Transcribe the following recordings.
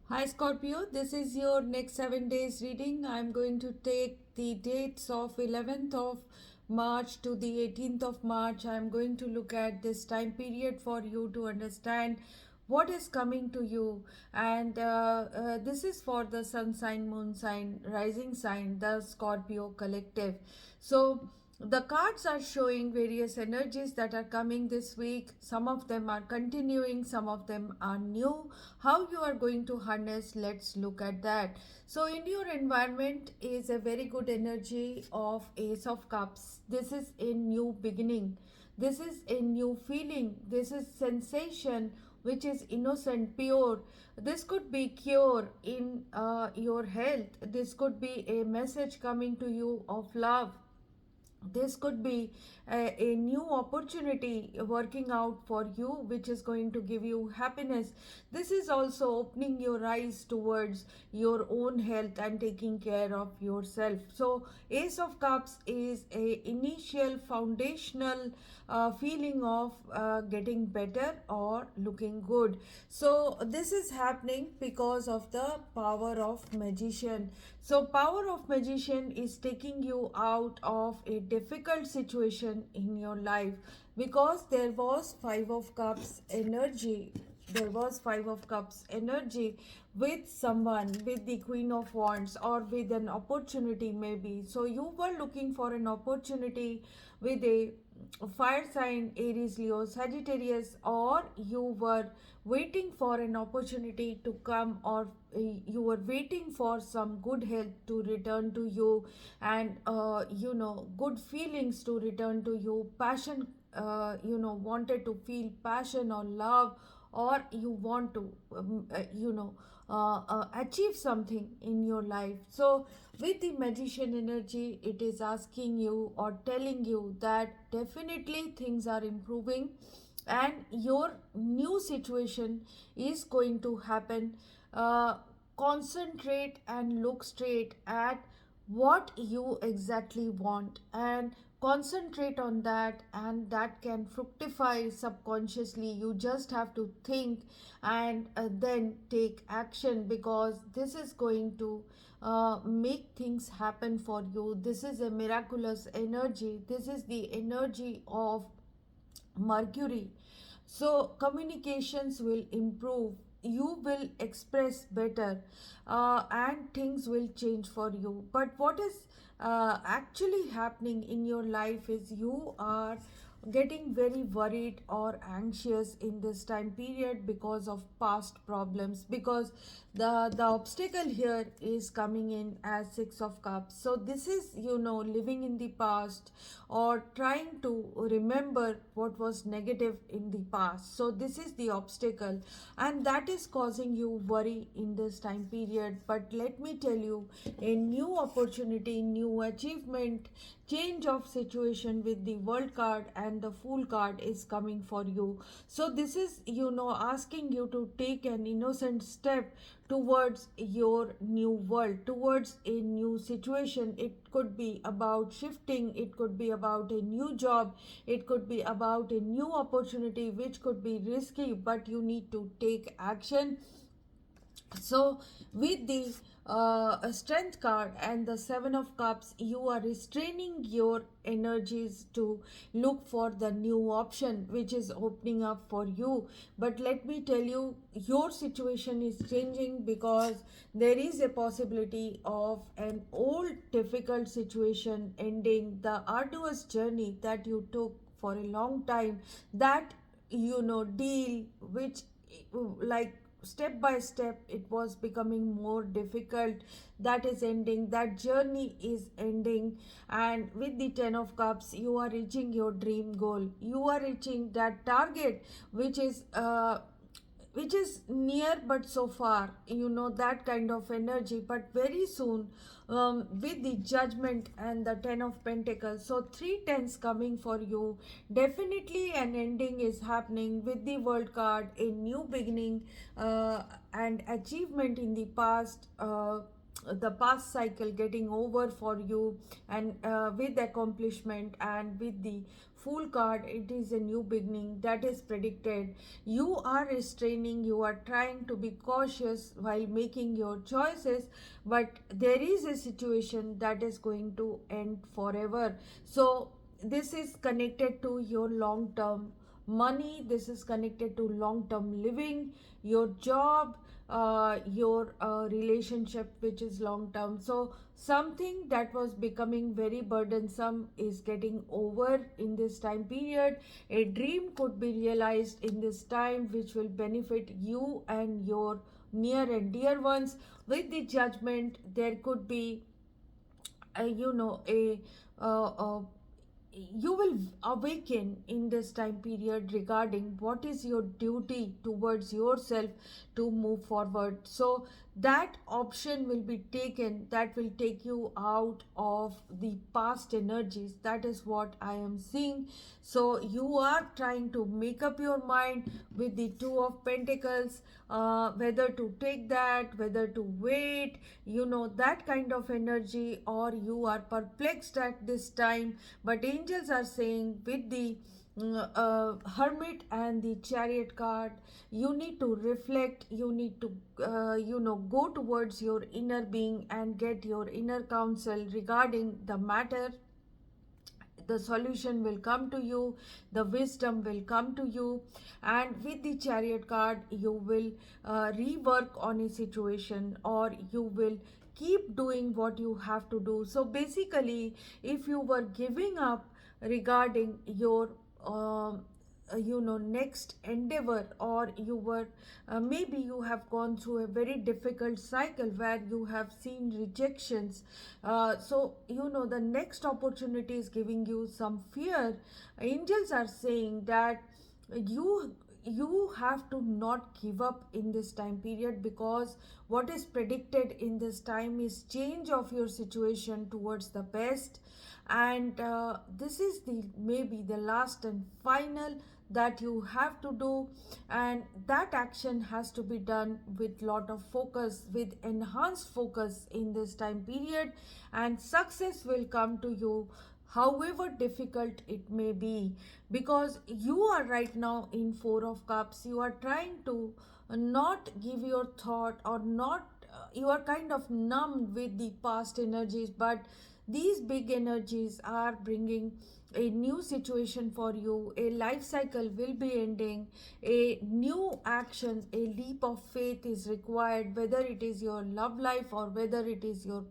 Hi Scorpio, this is your next 7 days reading. I'm going to take the dates of 11th of March to the 18th of March. I'm going to look at this time period for you to understand what is coming to you. And this is for the sun sign, moon sign, rising sign, the Scorpio collective. So, the cards are showing various energies that are coming this week. Some of them are continuing, some of them are new. How you are going to harness, let's look at that. So in your environment is a very good energy of Ace of Cups. This is a new beginning, this is a new feeling, this is sensation which is innocent, pure. This could be cure in your health, this could be a message coming to you of love, this could be a new opportunity working out for you, which is going to give you happiness. This is also opening your eyes towards your own health and taking care of yourself. So Ace of Cups is a initial foundational feeling of getting better or looking good. So this is happening because of the power of magician. So power of magician is taking you out of a difficult situation in your life, because there was 5 of cups energy, there was 5 of cups energy with someone, with the Queen of Wands, or with an opportunity maybe. So you were looking for an opportunity with a fire sign, Aries, Leo, Sagittarius, or you were waiting for an opportunity to come, or you were waiting for some good health to return to you, and good feelings to return to you, passion, wanted to feel passion or love, or you want to achieve something in your life. So with the magician energy, it is asking you or telling you that definitely things are improving and your new situation is going to happen. Concentrate and look straight at what you exactly want and concentrate on that, and that can fructify subconsciously. You just have to think and then take action, because this is going to make things happen for you. This is a miraculous energy, this is the energy of Mercury. So, communications will improve, you will express better, and things will change for you. But what is actually happening in your life is you are getting very worried or anxious in this time period because of past problems, because the obstacle here is coming in as 6 of cups. So this is living in the past or trying to remember what was negative in the past. So this is the obstacle, and that is causing you worry in this time period. But let me tell you, a new opportunity, new achievement, change of situation with the world card and the fool card is coming for you. So this is asking you to take an innocent step towards your new world, towards a new situation. It could be about shifting, it could be about a new job, it could be about a new opportunity which could be risky, but you need to take action. So with the strength card and the 7 of cups, you are restraining your energies to look for the new option which is opening up for you. But let me tell you, your situation is changing, because there is a possibility of an old difficult situation ending, the arduous journey that you took for a long time, that deal which, like, step by step it was becoming more difficult, that is ending, that journey is ending. And with the 10 of cups, you are reaching your dream goal, you are reaching that target which is near but so far, that kind of energy. But very soon, with the judgment and the 10 of pentacles, so 3 10s coming for you, definitely an ending is happening with the world card, a new beginning, and achievement in the past, the past cycle getting over for you, and with accomplishment, and with the Fool card, it is a new beginning that is predicted. You are restraining, you are trying to be cautious while making your choices, but there is a situation that is going to end forever. So this is connected to your long term money, this is connected to long term living, your job, your relationship which is long term. So something that was becoming very burdensome is getting over in this time period. A dream could be realized in this time which will benefit you and your near and dear ones. With the Judgment, there could be a uh, you will awaken in this time period regarding what is your duty towards yourself to move forward. So that option will be taken, that will take you out of the past energies. That is what I am seeing. So you are trying to make up your mind with the Two of Pentacles, whether to take that, whether to wait, that kind of energy, or you are perplexed at this time. But angels are saying with the Hermit and the Chariot card, you need to reflect, you need to go towards your inner being and get your inner counsel regarding the matter. The solution will come to you, the wisdom will come to you, and with the Chariot card you will rework on a situation, or you will keep doing what you have to do. So basically, if you were giving up regarding your next endeavor, or you were maybe you have gone through a very difficult cycle where you have seen rejections, so the next opportunity is giving you some fear. Angels are saying that you have to not give up in this time period, because what is predicted in this time is change of your situation towards the best. And this is the maybe the last and final that you have to do, and that action has to be done with lot of focus, with enhanced focus in this time period, and success will come to you however difficult it may be, because you are right now in Four of Cups. You are trying to not give your thought, or not you are kind of numb with the past energies, but these big energies are bringing a new situation for you. A life cycle will be ending, a new action, a leap of faith is required, whether it is your love life, or whether it is your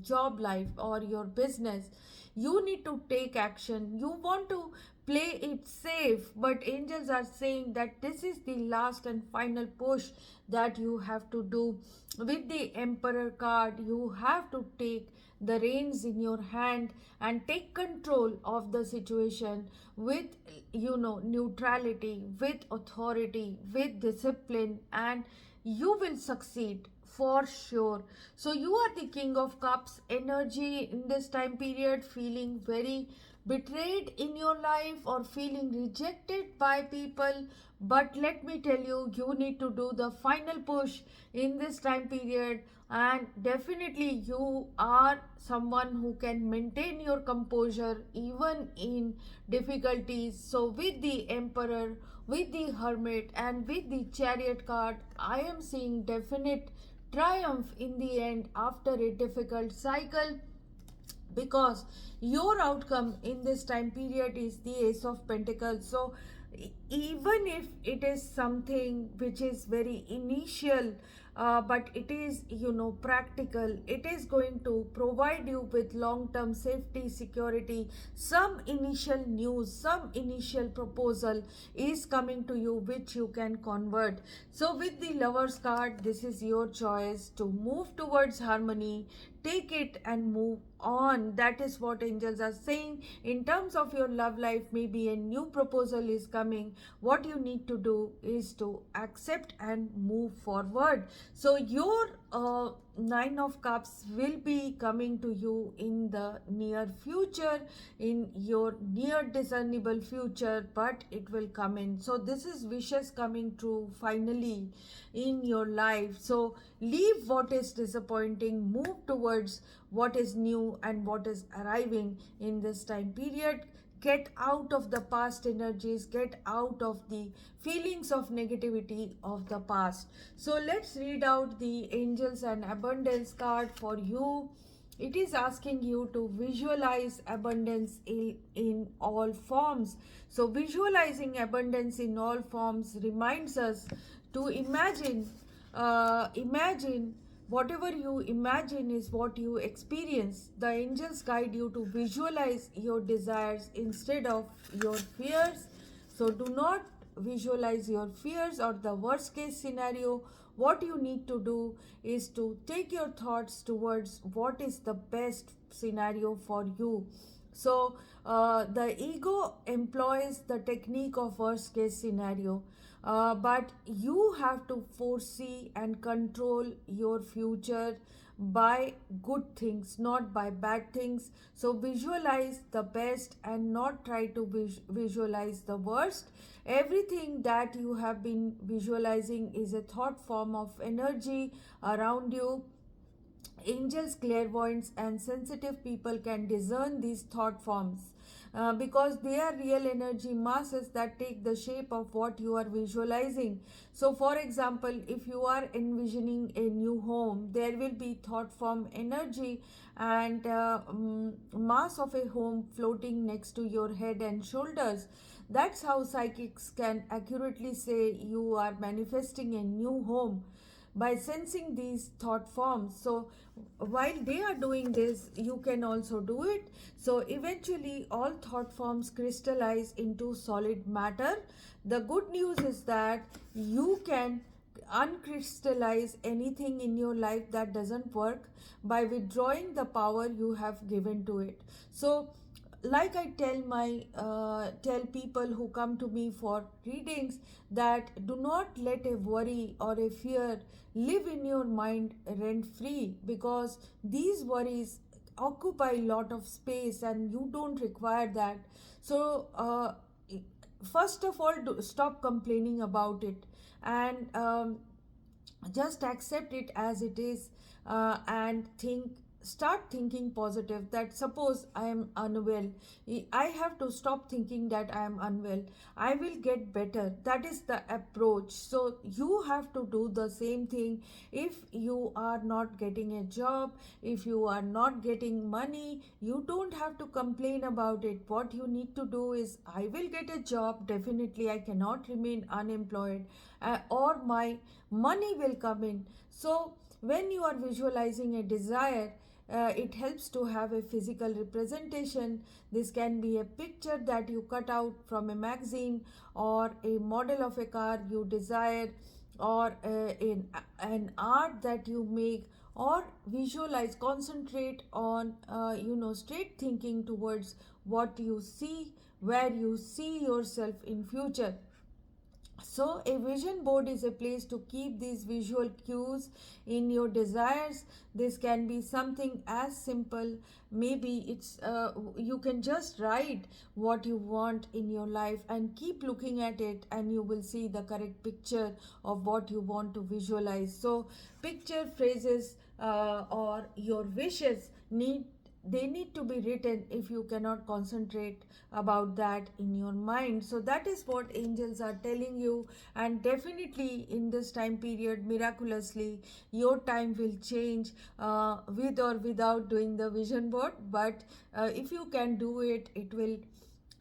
job life, or your business. You need to take action. You want to play it safe, but angels are saying that this is the last and final push that you have to do. With the Emperor card, you have to take the reins in your hand and take control of the situation with neutrality, with authority, with discipline, and you will succeed for sure. So you are the King of Cups energy in this time period, feeling very betrayed in your life, or feeling rejected by people. But let me tell you, you need to do the final push in this time period, and definitely you are someone who can maintain your composure even in difficulties. So with the Emperor, with the Hermit, and with the Chariot card, I am seeing definite triumph in the end after a difficult cycle, because your outcome in this time period is the Ace of Pentacles. So even if it is something which is very initial, but it is practical, it is going to provide you with long term safety, security. Some initial news, some initial proposal is coming to you which you can convert. So with the Lovers card, this is your choice to move towards harmony. Take it and move on. That is what angels are saying. In terms of your love life, maybe a new proposal is coming. What you need to do is to accept and move forward. So your Nine of Cups will be coming to you in the near future, in your near discernible future, but it will come in. So this is wishes coming true finally in your life. So leave what is disappointing, move towards what is new and what is arriving in this time period. Get out of the past energies, get out of the feelings of negativity of the past. So let's read out the angels and abundance card for you. It is asking you to visualize abundance in all forms. So visualizing abundance in all forms reminds us to imagine whatever you imagine is what you experience. The angels guide you to visualize your desires instead of your fears. So do not visualize your fears or the worst case scenario. What you need to do is to take your thoughts towards what is the best scenario for you. So the ego employs the technique of worst case scenario, but you have to foresee and control your future by good things, not by bad things. So visualize the best and not try to visualize the worst. Everything that you have been visualizing is a thought form of energy around you. Angels, clairvoyants, and sensitive people can discern these thought forms because they are real energy masses that take the shape of what you are visualizing. So, for example, if you are envisioning a new home, there will be thought form energy and mass of a home floating next to your head and shoulders. That's how psychics can accurately say you are manifesting a new home by sensing these thought forms. So while they are doing this, you can also do it. So eventually all thought forms crystallize into solid matter. The good news is that you can uncrystallize anything in your life that doesn't work by withdrawing the power you have given to it. So like I tell people who come to me for readings, that do not let a worry or a fear live in your mind rent free, because these worries occupy a lot of space and you don't require that. So first of all, stop complaining about it, and just accept it as it is, and start thinking positive. That suppose I am unwell, I have to stop thinking that I am unwell, I will get better. That is the approach. So you have to do the same thing. If you are not getting a job, if you are not getting money, you don't have to complain about it. What you need to do is, I will get a job, definitely I cannot remain unemployed, or my money will come in. So when you are visualizing a desire, it helps to have a physical representation. This can be a picture that you cut out from a magazine, or a model of a car you desire, or an art that you make, or visualize, concentrate on straight thinking towards what you see, where you see yourself in future. So, a vision board is a place to keep these visual cues in your desires. This can be something as simple, maybe you can just write what you want in your life and keep looking at it, and you will see the correct picture of what you want to visualize. So, picture phrases or your wishes need to be written if you cannot concentrate about that in your mind. So that is what angels are telling you, and definitely in this time period, miraculously your time will change with or without doing the vision board. But if you can do it, it will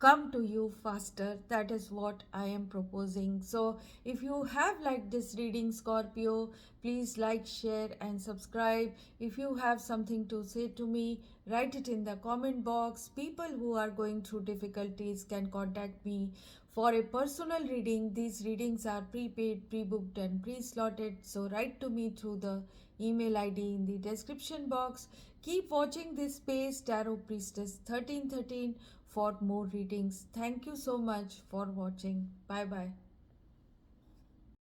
come to you faster. That is what I am proposing. So if you have liked this reading, Scorpio, please like, share and subscribe. If you have something to say to me, write it in the comment box. People who are going through difficulties can contact me for a personal reading. These readings are prepaid, pre-booked and pre-slotted, so write to me through the email ID in the description box. Keep watching this space, Tarot Priestess 1313, for more readings. Thank you so much for watching. Bye bye.